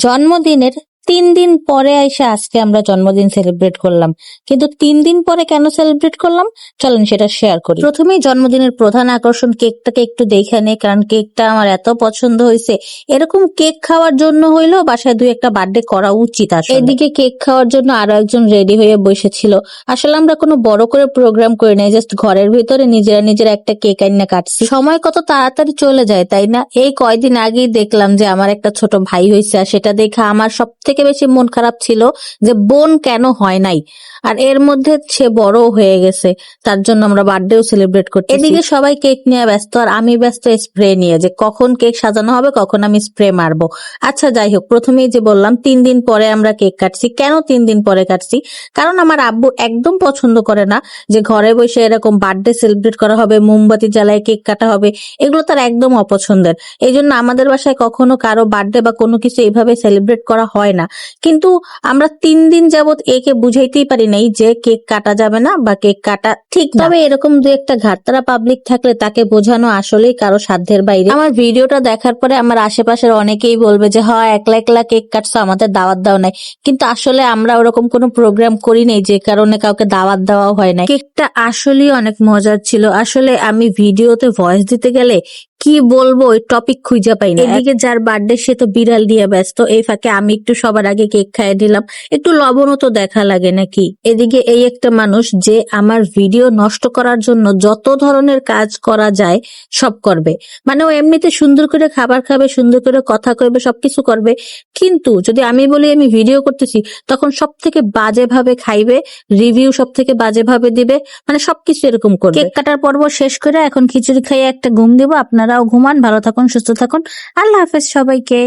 জন্মদিনের 3 দিন পরে এসে আজকে আমরা জন্মদিন সেলিব্রেট করলাম, কিন্তু 3 দিন পরে কেন সেলিব্রেট করলাম চলেন সেটা শেয়ার করি। প্রথমেই জন্মদিনের প্রধান আকর্ষণ কেকটাকে একটু দেখে নেই, কারণ কেকটা আমার এত পছন্দ হয়েছে। এরকম কেক খাওয়ার জন্য হইলেও বাসায় 2-1টা বার্থডে করা উচিত। আসলে এদিকে কেক খাওয়ার জন্য আরো একজন রেডি হয়ে বসেছিল। আসলে আমরা কোনো বড় করে প্রোগ্রাম করি নাই, জাস্ট ঘরের ভিতরে নিজেরা একটা কেক আইনা কাটছি। সময় কত তাড়াতাড়ি চলে যায় তাই না? এই কয়দিন আগেই দেখলাম যে আমার একটা ছোট ভাই হয়েছে, আর সেটা দেখে আমার সব থেকে বেশি মন খারাপ ছিল যে বোন কেন হয় নাই। আর এর মধ্যে সে বড় হয়ে গেছে, তার জন্য আমরা বার্থডেও সেলিব্রেট করছি। এদিকে সবাই কেক নিয়ে ব্যস্ত, আর আমি ব্যস্ত স্প্রে নিয়ে, যে কখন কেক সাজানো হবে, কখন আমি স্প্রে মারবো। আচ্ছা যাই হোক, প্রথমেই যে বললাম 3 দিন পরে আমরা কেক কাটছি। কেন 3 দিন পরে কাটছি? কারণ আমার আব্বু একদম পছন্দ করে না যে ঘরে বসে এরকম বার্থডে সেলিব্রেট করা হবে, মোমবাতি জ্বালায় কেক কাটা হবে, এগুলো তার একদম অপছন্দের। এই জন্য আমাদের বাসায় কখনো কারো বার্থডে বা কোনো কিছু এইভাবে সেলিব্রেট করা হয় না। কিন্তু আমরা 3 দিন যাবত একে বুঝাইতেই পারি নাই যে কেক কাটা যাবে না বা কেক কাটা ঠিক না। তবে এরকম 2-1টা ঘাটতারা পাবলিক থাকলে তাকে বোঝানো আসলেই কারো সাধ্যের বাইরে। আমার ভিডিওটা দেখার পরে আমার আশেপাশের অনেকেই বলবে যে হ্যাঁ একলা একলা কেক কাটছো, আমাদের দাওয়াত দাও নাই। কিন্তু আসলে আমরা ওরকম কোনো প্রোগ্রাম করি নাই, যে কারণে কাউকে দাওয়াত দেওয়া হয় না। কেকটা আসলেই অনেক মজার ছিল। আসলে আমি ভিডিওতে ভয়েস দিতে গেলে কি বলবো ওই টপিক খুঁজে পাই না। এদিকে যার বার্থডে সে তো বিড়াল দিয়ে ব্যস্ত, এই ফাঁকে আমি একটু সবার আগে কেক খাইয়ে দিলাম। একটু লবণও তো দেখা লাগে নাকি। এদিকে এই একটা মানুষ যে আমার ভিডিও নষ্ট করার জন্য যত ধরনের কাজ করা যায় সব করবে। মানে ও এমনিতে সুন্দর করে খাবার খাবে, সুন্দর করে কথা কইবে, সবকিছু করবে, কিন্তু যদি আমি বলি আমি ভিডিও করতেছি তখন সব থেকে বাজে ভাবে খাইবে, রিভিউ সব থেকে বাজে ভাবে দিবে, মানে সবকিছু এরকম করবে। কেক কাটার পর্ব শেষ করে এখন খিচুড়ি খাইয়ে একটা ঘুম দিব। আপনারাও ঘুমান, ভালো থাকুন, সুস্থ থাকুন। আল্লাহ হাফেজ সবাইকে।